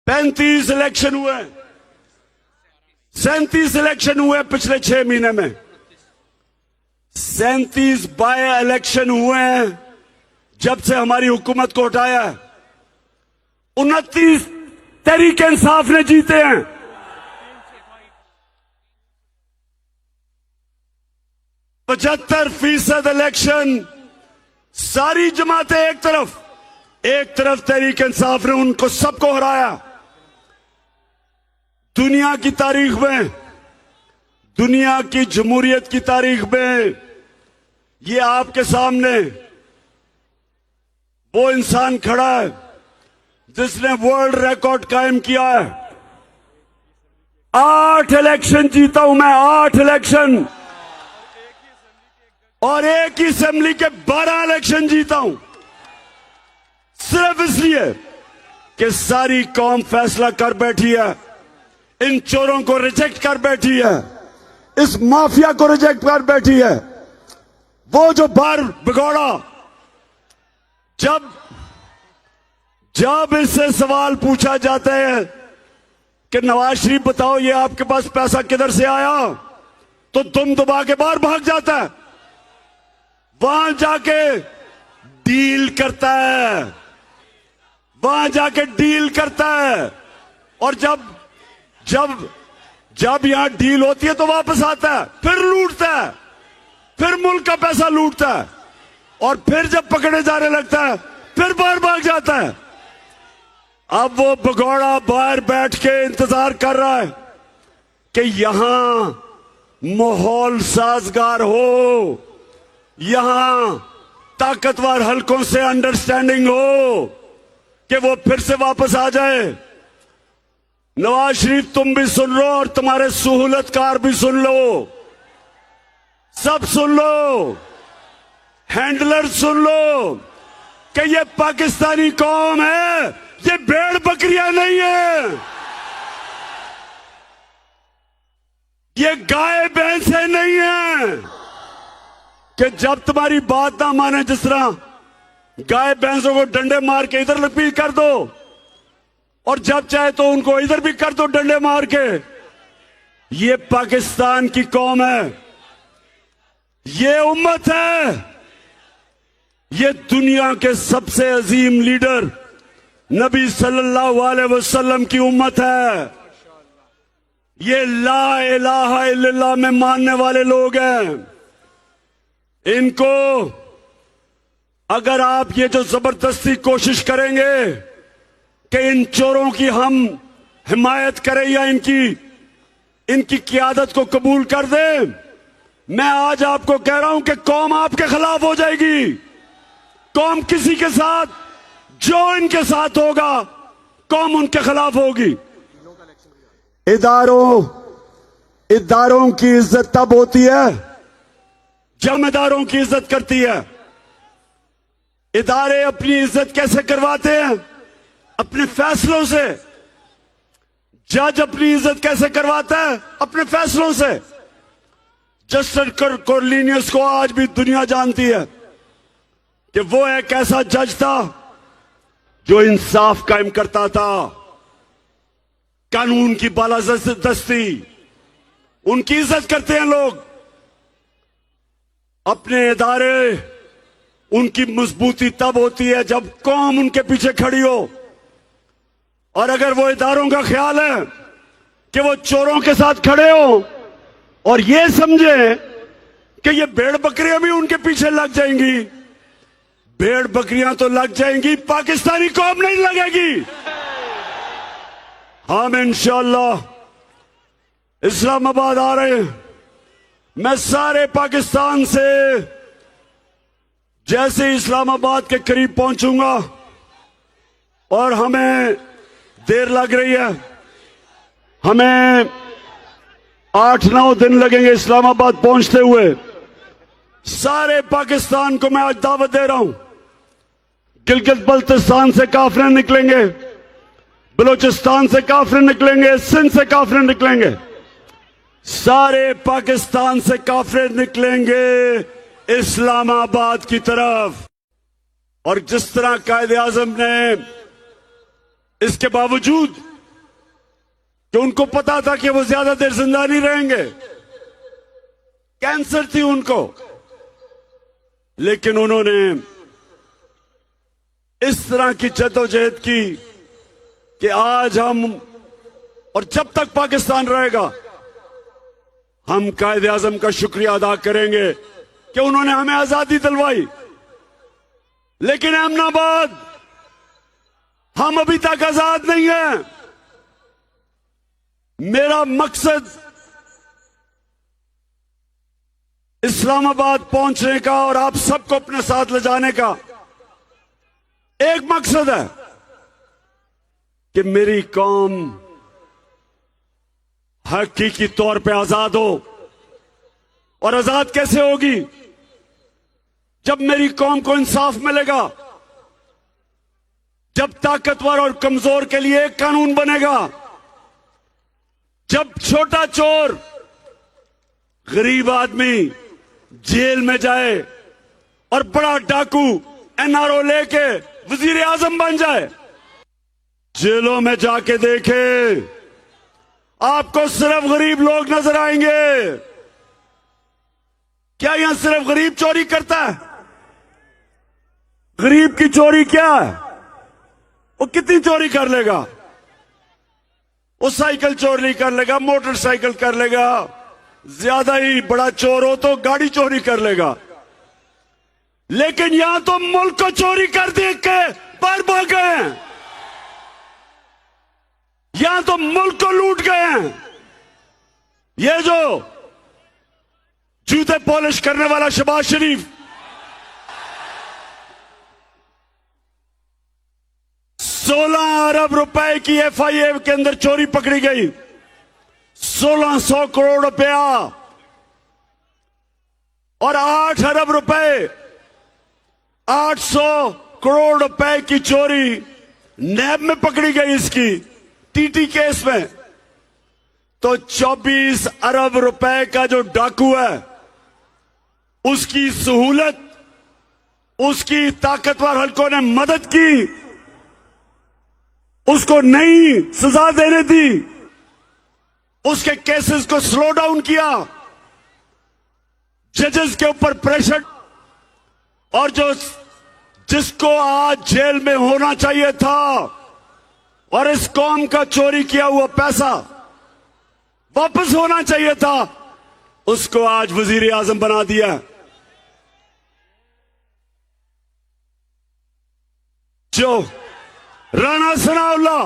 35 election हुए, 37 election हुए पिछले 6 महीने में। 37 बाय इलेक्शन हुए हैं जब से हमारी हुकूमत को हटाया है। 29 तहरीके इंसाफ ने जीते हैं। 75% इलेक्शन सारी जमातें एक तरफ तहरीके इंसाफ ने उनको सबको हराया। दुनिया की तारीख में, दुनिया की जमहूरियत की तारीख में ये आपके सामने वो इंसान खड़ा है जिसने वर्ल्ड रिकॉर्ड कायम किया है। 8 इलेक्शन जीता हूं मैं, 8 इलेक्शन, और एक ही असेंबली के 12 इलेक्शन जीता हूं, सिर्फ इसलिए कि सारी कौम फैसला कर बैठी है, इन चोरों को रिजेक्ट कर बैठी है, इस माफिया को रिजेक्ट कर बैठी है। वो जो बार बिगौड़ा, जब इससे सवाल पूछा जाता है कि नवाज शरीफ बताओ ये आपके पास पैसा किधर से आया, तो दुम दबा के बाहर भाग जाता है, वहां जाके डील करता है, वहां जाके डील करता है, और जब यहां डील होती है तो वापस आता है, फिर लूटता है, फिर मुल्क का पैसा लूटता है, और फिर जब पकड़े जाने लगता है फिर बाहर भाग जाता है। अब वो भगोड़ा बाहर बैठ के इंतजार कर रहा है कि यहां माहौल साजगार हो, यहां ताकतवर हलकों से अंडरस्टैंडिंग हो कि वो फिर से वापस आ जाए। नवाज शरीफ तुम भी सुन लो और तुम्हारे सहूलतकार भी सुन लो, सब सुन लो, हैंडलर सुन लो कि ये पाकिस्तानी कौम है, ये भेड़ बकरियां नहीं है, ये गाय भैंसे नहीं है कि जब तुम्हारी बात ना माने, जिस तरह गाय भैंसों को डंडे मार के इधर लपील कर दो और जब चाहे तो उनको इधर भी कर दो डंडे मार के। ये पाकिस्तान की कौम है, ये उम्मत है, ये दुनिया के सबसे अजीम लीडर नबी सल्लल्लाहु अलैहि वसल्लम की उम्मत है। ये ला इलाहा इल्लल्लाह में मानने वाले लोग हैं। इनको अगर आप ये जो जबरदस्ती कोशिश करेंगे कि इन चोरों की हम हिमायत करें या इनकी क़ियादत को कबूल कर दें, मैं आज आपको कह रहा हूं कि कौम आपके खिलाफ हो जाएगी। कौम किसी के साथ, जो इनके साथ होगा, कौम उनके खिलाफ होगी। इदारों की इज्जत तब होती है जमींदारों की इज्जत करती है। इदारे अपनी इज्जत कैसे करवाते हैं? अपने फैसलों से। जज अपनी इज्जत कैसे करवाता है? अपने फैसलों से। जस्टिस कॉर्लिनियस को आज भी दुनिया जानती है कि वो एक ऐसा जज था जो इंसाफ कायम करता था, कानून की बालादस्ती, उनकी इज्जत करते हैं लोग। अपने इदारे, उनकी मजबूती तब होती है जब कौम उनके पीछे खड़ी हो। और अगर वो इदारों का ख्याल है कि वो चोरों के साथ खड़े हो और ये समझे कि ये भेड़ बकरियां भी उनके पीछे लग जाएंगी, भेड़ बकरियां तो लग जाएंगी, पाकिस्तानी कौम नहीं लगेगी। हम इंशाअल्लाह इस्लामाबाद आ रहे हैं। मैं सारे पाकिस्तान से जैसे इस्लामाबाद के करीब पहुंचूंगा, और हमें देर लग रही है, हमें 8-9 दिन लगेंगे इस्लामाबाद पहुंचते हुए। सारे पाकिस्तान को मैं आज दावत दे रहा हूं। गिलगित बल्तिस्तान से काफिले निकलेंगे, बलूचिस्तान से काफिले निकलेंगे, सिंध से काफिले निकलेंगे, सारे पाकिस्तान से काफिले निकलेंगे इस्लामाबाद की तरफ। और जिस तरह कायदे आजम ने इसके बावजूद कि उनको पता था कि वो ज्यादा देर जिंदा नहीं रहेंगे, कैंसर थी उनको, लेकिन उन्होंने इस तरह की जद्दोजहद की कि आज हम और जब तक पाकिस्तान रहेगा हम कायदे आजम का शुक्रिया अदा करेंगे कि उन्होंने हमें आजादी दिलवाई। लेकिन अहमदाबाद, हम अभी तक आजाद नहीं हैं। मेरा मकसद इस्लामाबाद पहुंचने का और आप सबको अपने साथ ले जाने का एक मकसद है कि मेरी कौम हकीकी तौर पे आजाद हो। और आजाद कैसे होगी? जब मेरी कौम को इंसाफ मिलेगा, जब ताकतवर और कमजोर के लिए एक कानून बनेगा, जब छोटा चोर, गरीब आदमी जेल में जाए और बड़ा डाकू एनआरओ लेके वजीर आजम बन जाए। जेलों में जाके देखे, आपको सिर्फ गरीब लोग नजर आएंगे। क्या यहां सिर्फ गरीब चोरी करता है? गरीब की चोरी क्या है? वो कितनी चोरी कर लेगा? वो साइकिल चोरी कर लेगा, मोटरसाइकिल कर लेगा, ज्यादा ही बड़ा चोर हो तो गाड़ी चोरी कर लेगा। लेकिन यहां तो मुल्क को चोरी कर देख के बाहर भाग गए हैं। यहां तो मुल्क को लूट गए हैं। ये जो जूते पॉलिश करने वाला शहबाज शरीफ, 16 अरब रुपए की एफआईए के अंदर चोरी पकड़ी गई। 1600 करोड़ रुपया और 8 अरब रुपए, 800 करोड़ रुपए की चोरी नैब में पकड़ी गई इसकी टीटी केस में। तो 24 अरब रुपए का जो डाकू है, उसकी सहूलत, उसकी ताकतवर हलकों ने मदद की, उसको नई सजा देने दी, उसके केसेस को स्लो डाउन किया, जजेस के ऊपर प्रेशर, और जिसको आज जेल में होना चाहिए था और इस कौम का चोरी किया हुआ पैसा वापस होना चाहिए था, उसको आज वजीर आजम बना दिया। जो राणा सनाउल्लाह